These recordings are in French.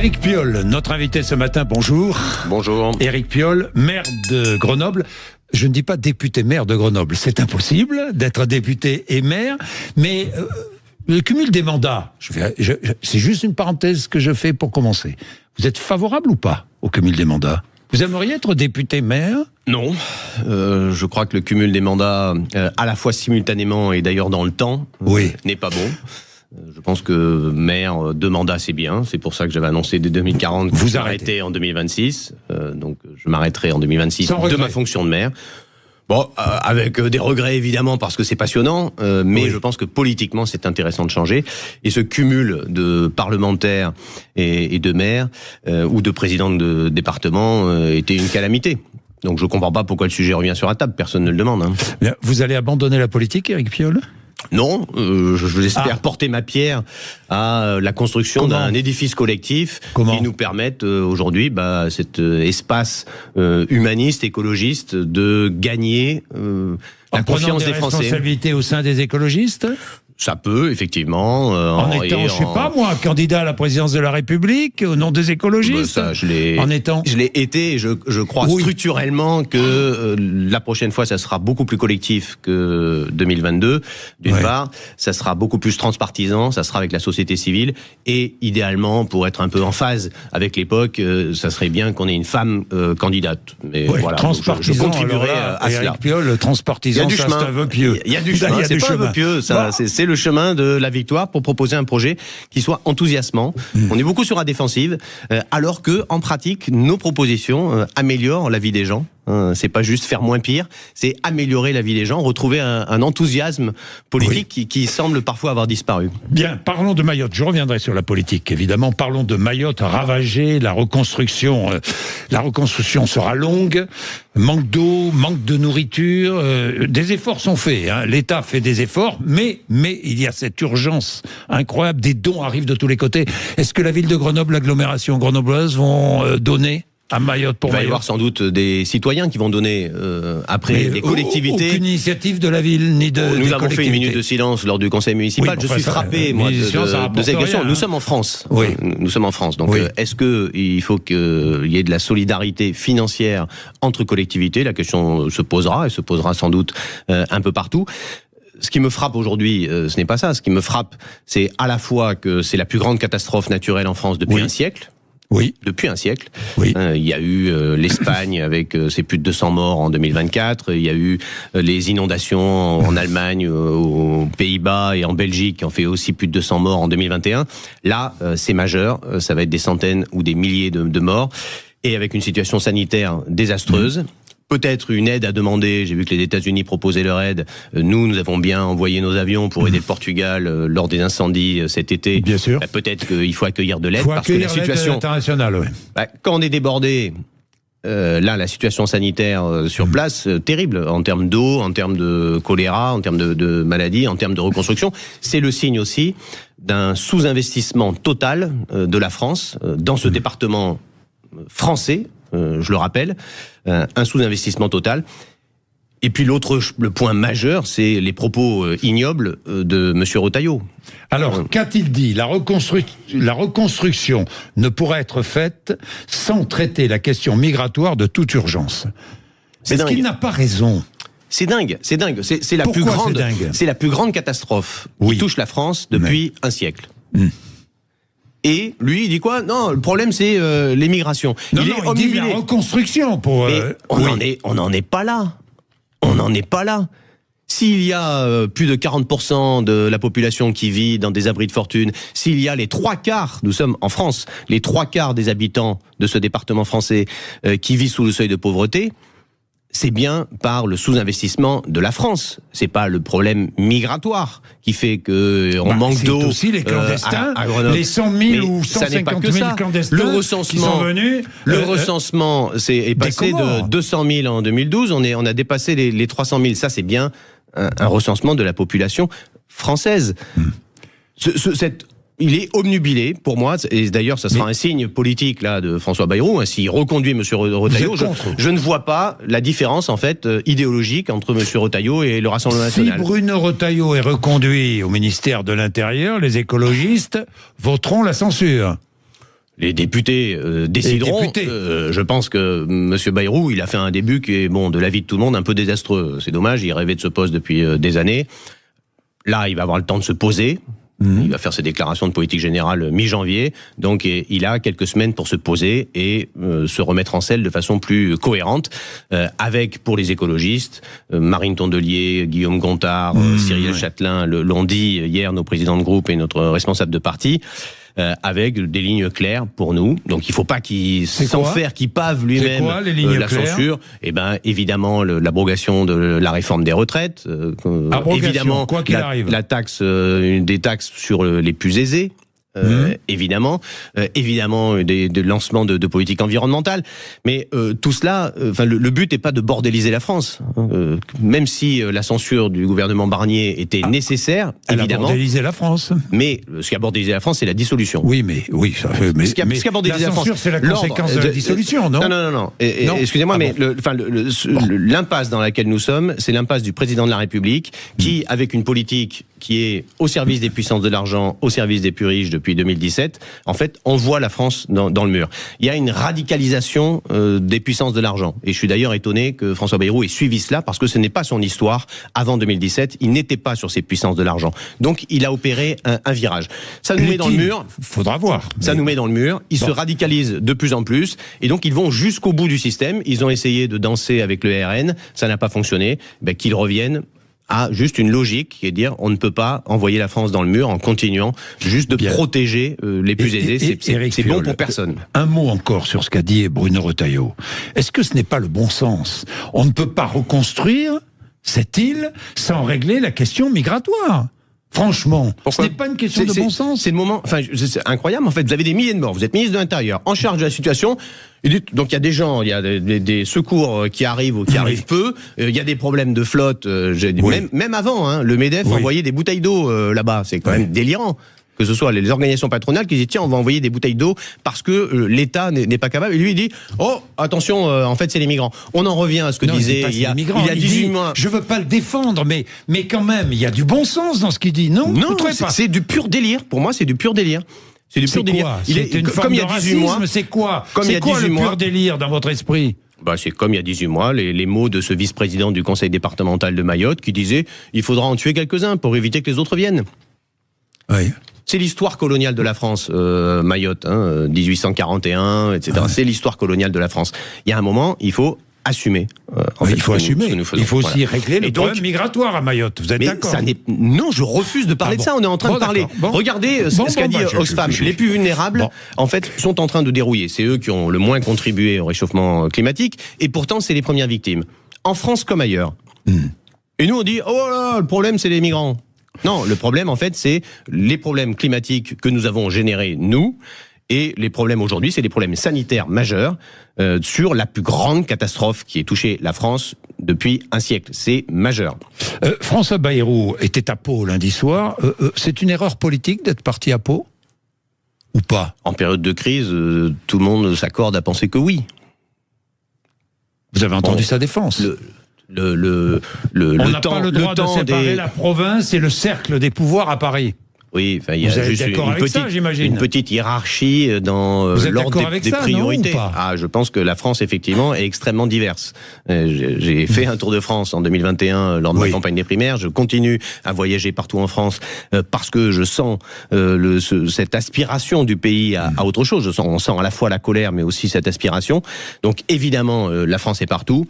Éric Piolle, notre invité ce matin, bonjour. Bonjour. Éric Piolle, maire de Grenoble. Je ne dis pas député-maire de Grenoble, c'est impossible d'être député et maire, mais le cumul des mandats, c'est juste une parenthèse que je fais pour commencer. Vous êtes favorable ou pas au cumul des mandats ? Vous aimeriez être député-maire ? Non, je crois que le cumul des mandats, à la fois simultanément et d'ailleurs dans le temps, n'est pas bon. Je pense que maire, 2 mandats, c'est bien. C'est pour ça que j'avais annoncé dès 2040 que vous arrêtez en 2026. Donc je m'arrêterai en 2026 de ma fonction de maire. Bon, avec des regrets évidemment parce que c'est passionnant, mais je pense que politiquement c'est intéressant de changer. Et ce cumul de parlementaires et de maires ou de présidents de département était une calamité. Donc je comprends pas pourquoi le sujet revient sur la table. Personne ne le demande. Hein. Vous allez abandonner la politique, Éric Piolle ? Non, je espère porter ma pierre à la construction d'un édifice collectif qui nous permette aujourd'hui cet espace humaniste, écologiste, de gagner la confiance des Français. En prenant des responsabilités au sein des écologistes ? Ça peut, effectivement. En étant, je sais pas moi, candidat à la présidence de la République, au nom des écologistes. Ça, je l'ai été, et je crois structurellement que la prochaine fois, ça sera beaucoup plus collectif que 2022. D'une part, ça sera beaucoup plus transpartisan, ça sera avec la société civile, et idéalement, pour être un peu en phase avec l'époque, ça serait bien qu'on ait une femme candidate. Mais voilà, je contribuerai à cela. Éric Piolle, transpartisan, ça c'est un vœu pieux. Il y a du chemin, c'est pas un vœu pieux, c'est le chemin de la victoire pour proposer un projet qui soit enthousiasmant. On est beaucoup sur la défensive, alors que en pratique, nos propositions améliorent la vie des gens. C'est pas juste faire moins pire, c'est améliorer la vie des gens, retrouver un enthousiasme politique qui semble parfois avoir disparu. Bien, parlons de Mayotte. Je reviendrai sur la politique, évidemment. Parlons de Mayotte ravagée, la reconstruction sera longue. Manque d'eau, manque de nourriture. Des efforts sont faits. Hein. L'État fait des efforts, mais il y a cette urgence incroyable. Des dons arrivent de tous les côtés. Est-ce que la ville de Grenoble, l'agglomération grenobloise vont donner à Mayotte pour Mayotte? Il va y avoir sans doute des citoyens qui vont donner après des collectivités. Aucune initiative de la ville ni de Nous avons fait une minute de silence lors du conseil municipal. Je suis frappé moi de cette question. Nous sommes en France. Nous sommes en France. Donc est-ce que il faut qu'il y ait de la solidarité financière entre collectivités? La question se posera et se posera sans doute un peu partout. Ce qui me frappe aujourd'hui, ce n'est pas ça. Ce qui me frappe, c'est à la fois que c'est la plus grande catastrophe naturelle en France depuis un siècle. Depuis un siècle. Il y a eu l'Espagne avec ses plus de 200 morts en 2024. Il y a eu les inondations en Allemagne, aux Pays-Bas et en Belgique qui ont fait aussi plus de 200 morts en 2021. Là, c'est majeur. Ça va être des centaines ou des milliers de morts. Et avec une situation sanitaire désastreuse. Peut-être une aide à demander. J'ai vu que les États-Unis proposaient leur aide. Nous avons bien envoyé nos avions pour aider le Portugal lors des incendies cet été. Bien sûr. Peut-être qu'il faut accueillir de l'aide parce que la situation internationale. Quand on est débordé, là, la situation sanitaire sur place, terrible en termes d'eau, en termes de choléra, en termes de maladies, en termes de reconstruction. C'est le signe aussi d'un sous-investissement total de la France dans ce département français. Je le rappelle, un sous-investissement total. Et puis le point majeur, c'est les propos ignobles de M. Retailleau. Alors, qu'a-t-il dit ? La reconstruction ne pourra être faite sans traiter la question migratoire de toute urgence. Est-ce qu'il n'a pas raison ? C'est dingue. C'est la plus grande catastrophe qui touche la France depuis un siècle. Et lui, il dit quoi ? Non, le problème c'est l'émigration. Il dit la reconstruction pour. Mais on n'en est pas là. On n'en est pas là. S'il y a plus de 40% de la population qui vit dans des abris de fortune, s'il y a les 3/4, nous sommes en France, les 3/4 des habitants de ce département français qui vivent sous le seuil de pauvreté. C'est bien par le sous-investissement de la France. C'est pas le problème migratoire qui fait que on manque d'eau. C'est aussi les clandestins, les 100 000 ou 150 000 clandestins qui sont venus. Le recensement est passé de 200 000 en 2012. On a dépassé les 300 000. Ça, c'est bien un recensement de la population française. Il est obnubilé, pour moi, et d'ailleurs, ça sera un signe politique là de François Bayrou. S'il reconduit M. Retailleau, je ne vois pas la différence en fait idéologique entre M. Retailleau et le Rassemblement national. Si Bruno Retailleau est reconduit au ministère de l'Intérieur, les écologistes voteront la censure. Les députés décideront. Je pense que M. Bayrou, il a fait un début qui est, bon, de l'avis de tout le monde, un peu désastreux. C'est dommage, il rêvait de ce poste depuis des années. Là, il va avoir le temps de se poser. Il va faire ses déclarations de politique générale mi-janvier. Donc, il a quelques semaines pour se poser et se remettre en selle de façon plus cohérente. Avec, pour les écologistes, Marine Tondelier, Guillaume Gontard, Cyril Châtelain l'ont dit hier, nos présidents de groupe et notre responsable de parti. Avec des lignes claires pour nous. Donc il ne faut pas qu'il s'enferre, qu'il pave lui-même la censure. Et ben évidemment l'abrogation de la réforme des retraites, évidemment quoi qu'il arrive. La taxe, des taxes sur les plus aisés. Évidemment des lancements de politiques environnementales, mais tout cela, le but n'est pas de bordéliser la France, même si la censure du gouvernement Barnier était nécessaire, évidemment. Elle a bordélisé la France. Mais ce qui a bordélisé la France, c'est la dissolution. Oui, ce qui a bordélisé la censure, c'est la conséquence de la dissolution, non ? Non. Excusez-moi, mais l'impasse dans laquelle nous sommes, c'est l'impasse du président de la République qui, avec une politique qui est au service des puissances de l'argent, au service des plus riches depuis 2017, en fait, envoie la France dans le mur. Il y a une radicalisation des puissances de l'argent. Et je suis d'ailleurs étonné que François Bayrou ait suivi cela, parce que ce n'est pas son histoire. Avant 2017, il n'était pas sur ces puissances de l'argent. Donc, il a opéré un virage. Ça nous met dans le mur. Faudra voir. Ça nous met dans le mur. Ils se radicalisent de plus en plus. Et donc, ils vont jusqu'au bout du système. Ils ont essayé de danser avec le RN. Ça n'a pas fonctionné. Qu'ils reviennent à juste une logique qui est de dire on ne peut pas envoyer la France dans le mur en continuant juste de protéger les plus aisés. C'est bon pour personne. Un mot encore sur ce qu'a dit Bruno Retailleau. Est-ce que ce n'est pas le bon sens ? On ne peut pas reconstruire cette île sans régler la question migratoire. Franchement, ce n'est pas une question de bon sens. C'est le moment. C'est incroyable. En fait, vous avez des milliers de morts. Vous êtes ministre de l'Intérieur, en charge de la situation. Donc il y a des gens, il y a des secours qui arrivent ou qui arrivent peu. Il y a des problèmes de flotte. Même avant, le MEDEF envoyait des bouteilles d'eau là-bas. C'est quand même délirant. Que ce soit les organisations patronales qui disent tiens, on va envoyer des bouteilles d'eau parce que l'État n'est pas capable. Et lui il dit oh attention, en fait c'est les migrants. On en revient à ce que disait il y a 18 mois. Je veux pas le défendre, mais quand même il y a du bon sens dans ce qu'il dit, non ? Non, c'est du pur délire. Pour moi c'est du pur délire. C'est du pur délire. C'est une forme de racisme. C'est quoi le pur délire dans votre esprit ? C'est comme il y a 18 mois, les mots de ce vice-président du conseil départemental de Mayotte qui disait il faudra en tuer quelques-uns pour éviter que les autres viennent. Oui. C'est l'histoire coloniale de la France, Mayotte, 1841, etc. C'est l'histoire coloniale de la France. Il y a un moment, il faut assumer. Il faut assumer. Il faut aussi régler le problème migratoire à Mayotte. Vous êtes d'accord ? Non, je refuse de parler de ça. On est en train de parler. Regardez ce qu'a dit Oxfam. Les plus vulnérables, en fait, sont en train de dérouiller. C'est eux qui ont le moins contribué au réchauffement climatique. Et pourtant, c'est les premières victimes. En France comme ailleurs. Et nous, on dit, oh là, le problème, c'est les migrants. Non, le problème, en fait, c'est les problèmes climatiques que nous avons générés, nous, et les problèmes aujourd'hui, c'est des problèmes sanitaires majeurs sur la plus grande catastrophe qui ait touché la France depuis un siècle. C'est majeur. François Bayrou était à Pau lundi soir. C'est une erreur politique d'être parti à Pau ? Ou pas ? En période de crise, tout le monde s'accorde à penser que oui. Vous avez entendu sa défense. On n'a pas le droit de séparer la province et le cercle des pouvoirs à Paris. Oui, il y a juste une petite hiérarchie dans l'ordre des priorités. Je pense que la France, effectivement, est extrêmement diverse. J'ai fait un tour de France en 2021 lors de ma campagne des primaires. Je continue à voyager partout en France parce que je sens cette aspiration du pays à autre chose. On sent à la fois la colère, mais aussi cette aspiration. Donc, évidemment, la France est partout.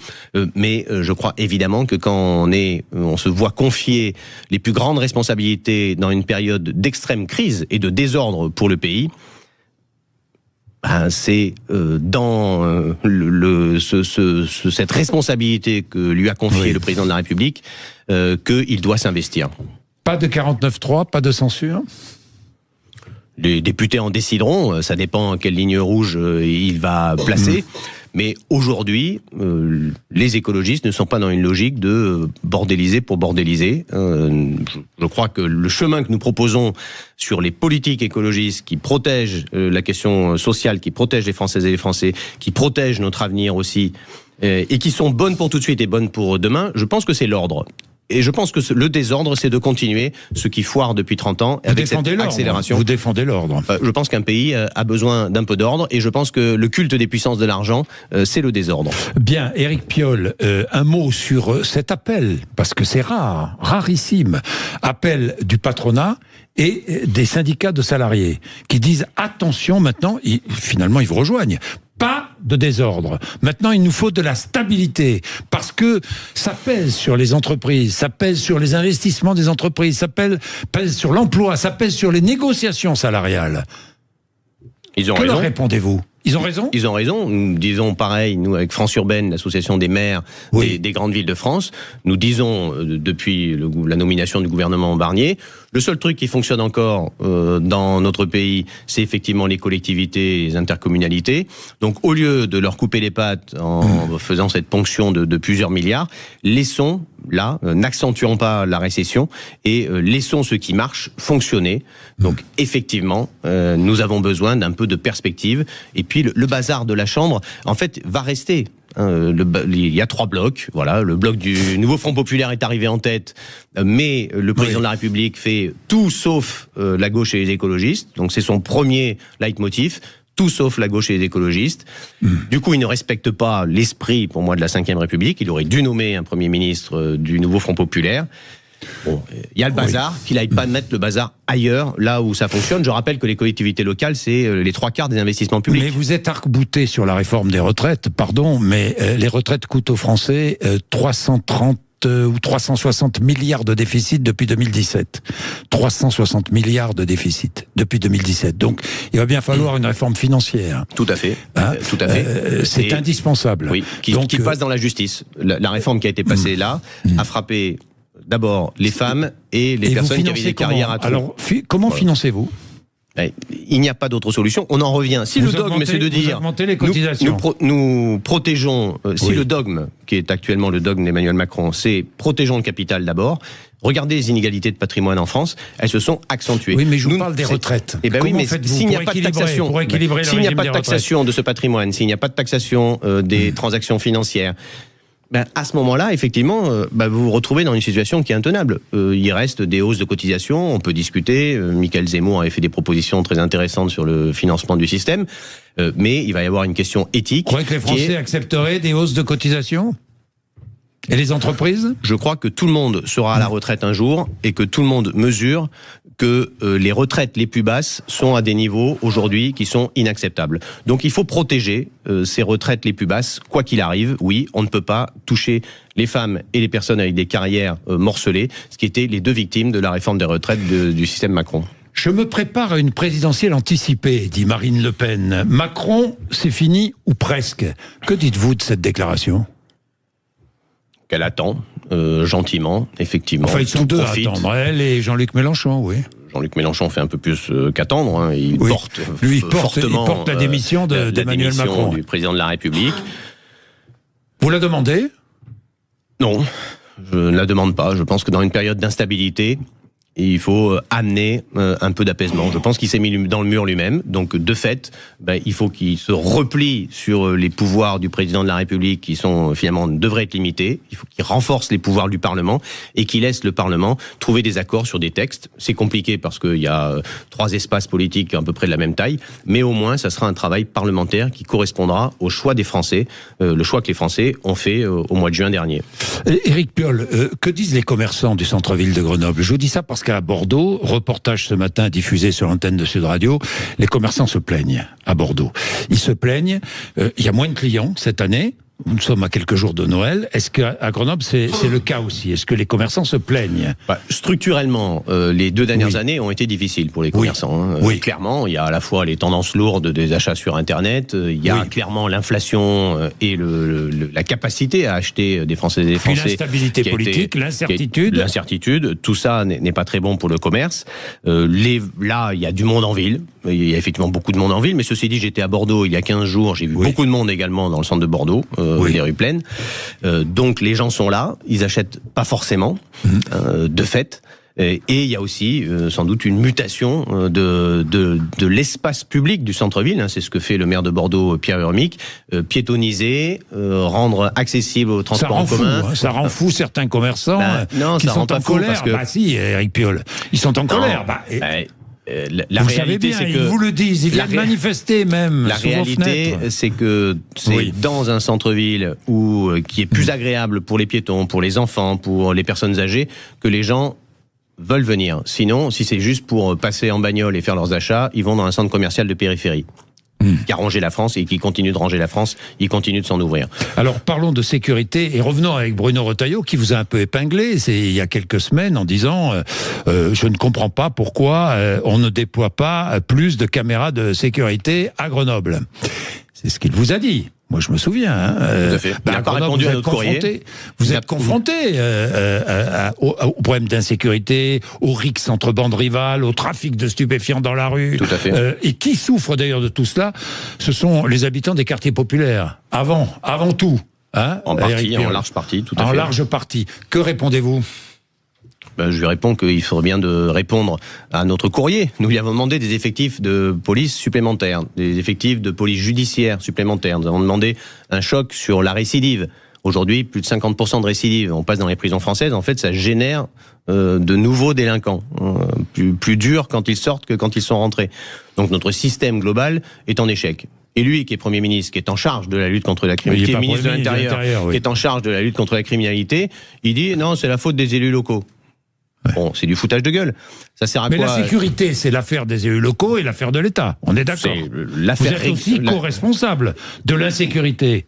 Mais je crois évidemment que quand on se voit confier les plus grandes responsabilités dans une période d'extrême crise et de désordre pour le pays, c'est dans cette responsabilité que lui a confiée le président de la République qu'il doit s'investir. Pas de 49.3, pas de censure ? Les députés en décideront, ça dépend quelle ligne rouge il va placer. Mais aujourd'hui, les écologistes ne sont pas dans une logique de bordéliser pour bordéliser. Je crois que le chemin que nous proposons sur les politiques écologistes qui protègent la question sociale, qui protègent les Françaises et les Français, qui protègent notre avenir aussi, et qui sont bonnes pour tout de suite et bonnes pour demain, je pense que c'est l'ordre. Et je pense que le désordre, c'est de continuer ce qui foire depuis 30 ans avec cette accélération. Vous défendez l'ordre. Je pense qu'un pays a besoin d'un peu d'ordre et je pense que le culte des puissances de l'argent, c'est le désordre. Bien, Éric Piolle, un mot sur cet appel, parce que c'est rare, rarissime, appel du patronat et des syndicats de salariés qui disent attention maintenant, finalement ils vous rejoignent. Pas de désordre. Maintenant, il nous faut de la stabilité, parce que ça pèse sur les entreprises, ça pèse sur les investissements des entreprises, ça pèse sur l'emploi, ça pèse sur les négociations salariales. Ils ont raison. Que leur répondez-vous ? Ils ont raison ? Ils ont raison. Nous disons pareil, nous, avec France Urbaine, l'association des maires des grandes villes de France, nous disons, depuis la nomination du gouvernement Barnier, le seul truc qui fonctionne encore dans notre pays, c'est effectivement les collectivités et les intercommunalités. Donc, au lieu de leur couper les pattes en faisant cette ponction de plusieurs milliards, laissons là, n'accentuons pas la récession et laissons ce qui marche fonctionner. Donc, effectivement, nous avons besoin d'un peu de perspective. Et puis, le bazar de la Chambre, en fait, va rester. Il y a 3 blocs. Voilà, le bloc du Nouveau Front Populaire est arrivé en tête, mais le président de la République fait tout sauf la gauche et les écologistes. Donc, c'est son premier leitmotiv. Tout sauf la gauche et les écologistes. Du coup, il ne respecte pas l'esprit, pour moi, de la Ve République. Il aurait dû nommer un Premier ministre du Nouveau Front Populaire. Bon, il y a le bazar, qu'il n'aille pas mettre le bazar ailleurs, là où ça fonctionne. Je rappelle que les collectivités locales, c'est les 3/4 des investissements publics. Mais vous êtes arc-bouté sur la réforme des retraites, pardon, mais les retraites coûtent aux Français 330 ou 360 milliards de déficit depuis 2017. 360 milliards de déficit depuis 2017. Donc, il va bien falloir une réforme financière. Tout à fait. Hein, tout à fait. C'est indispensable. Oui, qui passe dans la justice. La réforme qui a été passée là a frappé d'abord les femmes et les personnes qui avaient des carrières à trous. Alors, comment financez-vous ? Il n'y a pas d'autre solution. On en revient. Si le dogme, c'est de dire les cotisations. Nous protégeons, si le dogme, qui est actuellement le dogme d'Emmanuel Macron, c'est protégeons le capital d'abord. Regardez les inégalités de patrimoine en France, elles se sont accentuées. Oui, mais je vous parle des retraites. Eh ben oui, mais s'il n'y a pas de taxation, s'il n'y a pas de taxation de ce patrimoine, s'il n'y a pas de taxation des transactions financières, à ce moment-là, effectivement, vous vous retrouvez dans une situation qui est intenable. Il reste des hausses de cotisations, on peut discuter. Michael Zemmour avait fait des propositions très intéressantes sur le financement du système, mais il va y avoir une question éthique. Vous croyez que les Français accepteraient des hausses de cotisations ? Et les entreprises ? Je crois que tout le monde sera à la retraite un jour et que tout le monde mesure que les retraites les plus basses sont à des niveaux aujourd'hui qui sont inacceptables. Donc il faut protéger ces retraites les plus basses, quoi qu'il arrive. Oui, on ne peut pas toucher les femmes et les personnes avec des carrières morcelées, ce qui étaient les 2 victimes de la réforme des retraites du système Macron. Je me prépare à une présidentielle anticipée, dit Marine Le Pen. Macron, c'est fini ou presque. Que dites-vous de cette déclaration ? Qu'elle attend, gentiment, effectivement. Enfin, ils sont deux à attendre, elle et Jean-Luc Mélenchon, oui. Jean-Luc Mélenchon fait un peu plus qu'attendre. Hein. Il porte fortement il porte la démission d'Emmanuel Macron, du président de la République. Vous la demandez ? Non, je ne la demande pas. Je pense que dans une période d'instabilité, il faut amener un peu d'apaisement. Je pense qu'il s'est mis dans le mur lui-même. Donc, de fait, il faut qu'il se replie sur les pouvoirs du président de la République qui sont finalement devraient être limités. Il faut qu'il renforce les pouvoirs du Parlement et qu'il laisse le Parlement trouver des accords sur des textes. C'est compliqué parce qu'il y a 3 espaces politiques à peu près de la même taille, mais au moins, ça sera un travail parlementaire qui correspondra au choix des Français, le choix que les Français ont fait au mois de juin dernier. Éric Piolle, que disent les commerçants du centre-ville de Grenoble ? Je vous dis ça parce qu'à Bordeaux, reportage ce matin diffusé sur l'antenne de Sud Radio, les commerçants se plaignent à Bordeaux. Ils se plaignent, il y a moins de clients cette année. Nous sommes à quelques jours de Noël. Est-ce qu'à Grenoble, c'est le cas aussi ? Est-ce que les commerçants se plaignent ? Structurellement, les 2 dernières années ont été difficiles pour les commerçants. Clairement, il y a à la fois les tendances lourdes des achats sur Internet, il y a clairement l'inflation et la capacité à acheter des Français et des Français. Puis l'instabilité politique, l'incertitude. L'incertitude, tout ça n'est pas très bon pour le commerce. Là, il y a du monde en ville. Il y a effectivement beaucoup de monde en ville, mais ceci dit, j'étais à Bordeaux il y a 15 jours, j'ai vu beaucoup de monde également dans le centre de Bordeaux. Les rues pleines. Donc les gens sont là, ils achètent pas forcément, de fait. Et il y a aussi sans doute une mutation de l'espace public du centre-ville. C'est ce que fait le maire de Bordeaux, Pierre Urmic, piétoniser, rendre accessible au transport en commun. Ça rend fou certains commerçants qui sont en colère. Parce que... Bah si, Éric Piolle, ils sont en colère. La réalité, c'est que ils vous le disent, ils viennent manifester même. La réalité, c'est que c'est dans un centre-ville qui est plus agréable pour les piétons, pour les enfants, pour les personnes âgées, que les gens veulent venir. Sinon, si c'est juste pour passer en bagnole et faire leurs achats, ils vont dans un centre commercial de périphérie. Qui a rangé la France et qui continue de ranger la France, il continue de s'en ouvrir. Alors parlons de sécurité et revenons avec Bruno Retailleau qui vous a un peu épinglé il y a quelques semaines en disant je ne comprends pas pourquoi on ne déploie pas plus de caméras de sécurité à Grenoble. C'est ce qu'il vous a dit. Moi, je me souviens. Tout à fait. Il n'a pas répondu à notre courrier. Vous êtes confronté au problème d'insécurité, aux rixes entre bandes rivales, au trafic de stupéfiants dans la rue. Tout à fait. Et qui souffre d'ailleurs de tout cela, ce sont les habitants des quartiers populaires. Avant tout. En large partie, tout à fait. En large partie. Que répondez-vous ? Je lui réponds qu'il faudrait bien de répondre à notre courrier. Nous lui avons demandé des effectifs de police supplémentaires, des effectifs de police judiciaire supplémentaires. Nous avons demandé un choc sur la récidive. Aujourd'hui, plus de 50% de récidive. On passe dans les prisons françaises. En fait, ça génère de nouveaux délinquants, plus durs quand ils sortent que quand ils sont rentrés. Donc notre système global est en échec. Et lui, qui est Premier ministre, qui est en charge de la lutte contre la criminalité, qui est ministre de l'Intérieur, qui est en charge de la lutte contre la criminalité, il dit non, c'est la faute des élus locaux. Bon, c'est du foutage de gueule. Ça sert à quoi ? Mais la sécurité, c'est l'affaire des élus locaux et l'affaire de l'État. On est d'accord. Vous êtes aussi co-responsable de l'insécurité.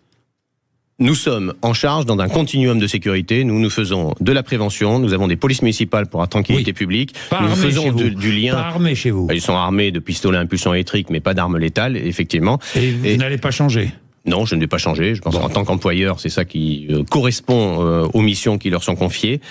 Nous sommes en charge dans un continuum de sécurité. Nous faisons de la prévention. Nous avons des polices municipales pour la tranquillité publique. Nous faisons du lien. Pas armés chez vous. Ils sont armés de pistolets à impulsion électrique, mais pas d'armes létales, effectivement. Et vous n'allez pas changer ? Non, je ne vais pas changer. Je pense qu'en tant qu'employeur, c'est ça qui correspond aux missions qui leur sont confiées.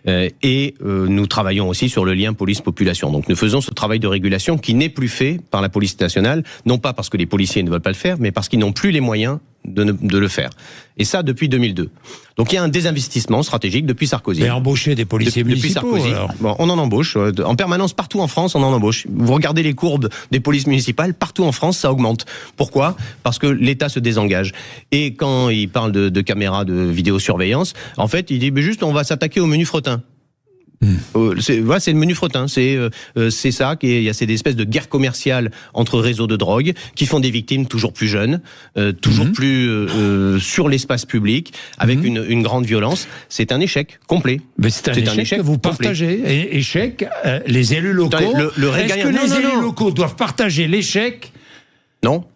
Et nous travaillons aussi sur le lien police-population. Donc nous faisons ce travail de régulation qui n'est plus fait par la police nationale, non pas parce que les policiers ne veulent pas le faire, mais parce qu'ils n'ont plus les moyens de le faire. Et ça, depuis 2002. Donc il y a un désinvestissement stratégique depuis Sarkozy. Et embaucher des policiers municipaux, depuis Sarkozy, alors. Bon, on en embauche. En permanence, partout en France, on en embauche. Vous regardez les courbes des polices municipales, partout en France, ça augmente. Pourquoi ? Parce que l'État se désengage. Et quand il parle de caméras de vidéosurveillance, en fait, il dit mais juste on va s'attaquer au menu fretin. C'est le menu fretin, c'est ça, il y a ces espèces de guerres commerciales entre réseaux de drogue qui font des victimes toujours plus jeunes, toujours plus sur l'espace public, avec une grande violence. C'est un échec complet. Mais c'est un échec que vous partagez. Échec, les élus locaux. Est-ce que les élus locaux doivent partager l'échec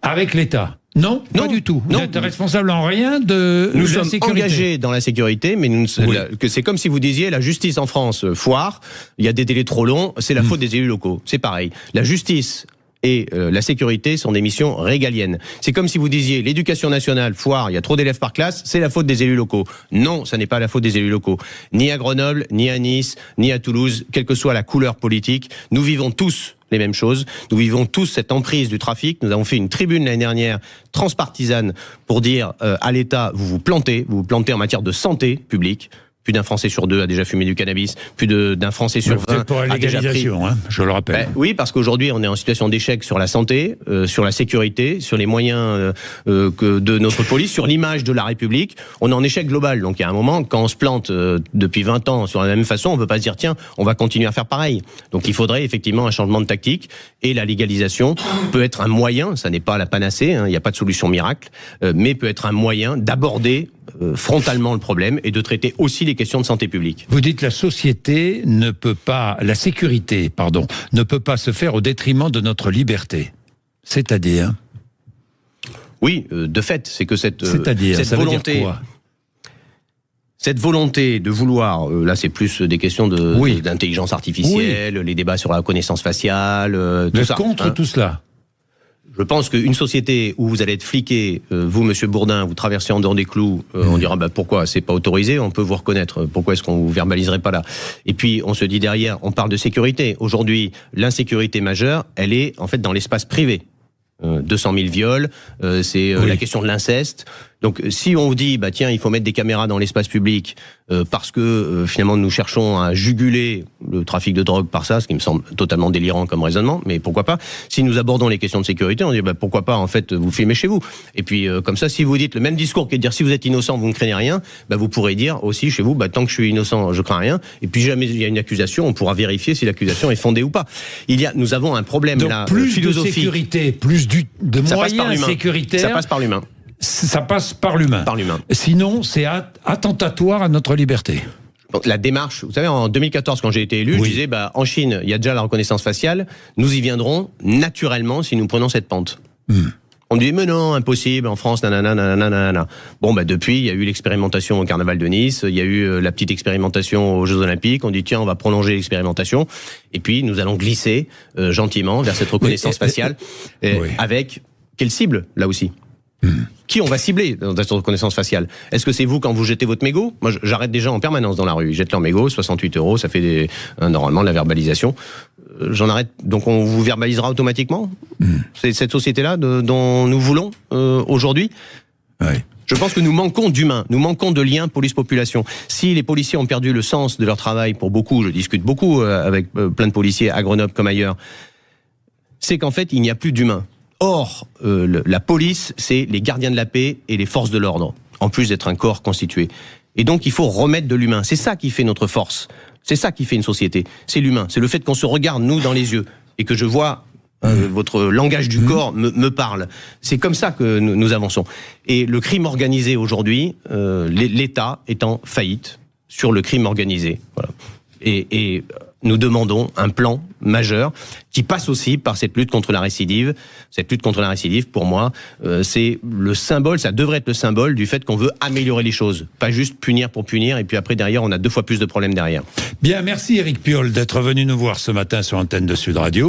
avec l'État ? Non, pas du tout. Vous êtes responsable en rien de nous la sommes sécurité. Engagés dans la sécurité, mais c'est comme si vous disiez la justice en France foire, il y a des délais trop longs, c'est la faute des élus locaux. C'est pareil. La justice et la sécurité sont des missions régaliennes. C'est comme si vous disiez l'éducation nationale foire, il y a trop d'élèves par classe, c'est la faute des élus locaux. Non, ça n'est pas la faute des élus locaux. Ni à Grenoble, ni à Nice, ni à Toulouse, quelle que soit la couleur politique, nous vivons tous les mêmes choses. Nous vivons tous cette emprise du trafic. Nous avons fait une tribune l'année dernière transpartisane pour dire à l'État, vous vous plantez en matière de santé publique. Plus d'un Français sur deux a déjà fumé du cannabis, plus d'un Français sur 20 pour la a déjà pris. Je le rappelle. Oui, parce qu'aujourd'hui, on est en situation d'échec sur la santé, sur la sécurité, sur les moyens de notre police, sur l'image de la République. On est en échec global. Donc, il y a un moment, quand on se plante depuis 20 ans sur la même façon, on ne peut pas se dire, tiens, on va continuer à faire pareil. Donc, il faudrait effectivement un changement de tactique. Et la légalisation peut être un moyen, ça n'est pas la panacée, il n'y a pas de solution miracle, mais peut être un moyen d'aborder frontalement le problème et de traiter aussi les questions de santé publique. Vous dites la sécurité, ne peut pas se faire au détriment de notre liberté. C'est-à-dire ? Oui, de fait, c'est que cette volonté... Veut dire quoi ? Cette volonté de vouloir, là c'est plus des questions d'intelligence artificielle, les débats sur la reconnaissance faciale, tout ça. Contre tout cela ? Je pense qu'une société où vous allez être fliqué, vous, Monsieur Bourdin, vous traversez en dehors des clous, on dira pourquoi c'est pas autorisé, on peut vous reconnaître, pourquoi est-ce qu'on vous verbaliserait pas là ? Et puis on se dit derrière, on parle de sécurité. Aujourd'hui, l'insécurité majeure, elle est en fait dans l'espace privé. 200 000 viols, c'est la question de l'inceste. Donc si on vous dit, bah tiens, il faut mettre des caméras dans l'espace public parce que finalement nous cherchons à juguler le trafic de drogue par ça, ce qui me semble totalement délirant comme raisonnement, mais pourquoi pas. Si nous abordons les questions de sécurité, on dit bah pourquoi pas en fait vous filmez chez vous. Et puis comme ça, si vous dites le même discours qui est de dire si vous êtes innocent, vous ne craignez rien, bah vous pourrez dire aussi chez vous, bah tant que je suis innocent, je crains rien. Et puis jamais il y a une accusation, on pourra vérifier si l'accusation est fondée ou pas. Nous avons un problème donc, là, plus philosophique. De sécurité, plus de moyens sécuritaires. Ça passe par l'humain. Ça passe par l'humain. Par l'humain. Sinon, c'est attentatoire à notre liberté. La démarche, vous savez, en 2014, quand j'ai été élu, je disais, bah, en Chine, il y a déjà la reconnaissance faciale, nous y viendrons naturellement si nous prenons cette pente. On dit, mais non, impossible, en France, nanana, nanana, nanana. Bon, bah, depuis, il y a eu l'expérimentation au Carnaval de Nice, il y a eu la petite expérimentation aux Jeux Olympiques, on dit, tiens, on va prolonger l'expérimentation, et puis nous allons glisser gentiment vers cette reconnaissance faciale, avec quelle cible, là aussi? Qui on va cibler dans cette reconnaissance faciale? Est-ce que c'est vous quand vous jetez votre mégot? Moi, j'arrête des gens en permanence dans la rue. Ils jettent leur mégot, 68 €, ça fait normalement de la verbalisation. J'en arrête. Donc on vous verbalisera automatiquement? C'est cette société-là dont nous voulons aujourd'hui? Je pense que nous manquons d'humains, nous manquons de liens police-population. Si les policiers ont perdu le sens de leur travail, pour beaucoup, je discute beaucoup avec plein de policiers à Grenoble comme ailleurs, c'est qu'en fait, il n'y a plus d'humains. Or, la police, c'est les gardiens de la paix et les forces de l'ordre, en plus d'être un corps constitué. Et donc, il faut remettre de l'humain. C'est ça qui fait notre force. C'est ça qui fait une société. C'est l'humain. C'est le fait qu'on se regarde, nous, dans les yeux, et que je vois votre langage du corps me parle. C'est comme ça que nous avançons. Et le crime organisé aujourd'hui, l'État est en faillite sur le crime organisé. Voilà. Et nous demandons un plan majeur qui passe aussi par cette lutte contre la récidive. Cette lutte contre la récidive, pour moi, c'est le symbole, ça devrait être le symbole du fait qu'on veut améliorer les choses. Pas juste punir pour punir, et puis après, derrière, on a 2 fois plus de problèmes derrière. Bien, merci Éric Piolle d'être venu nous voir ce matin sur l'antenne de Sud Radio.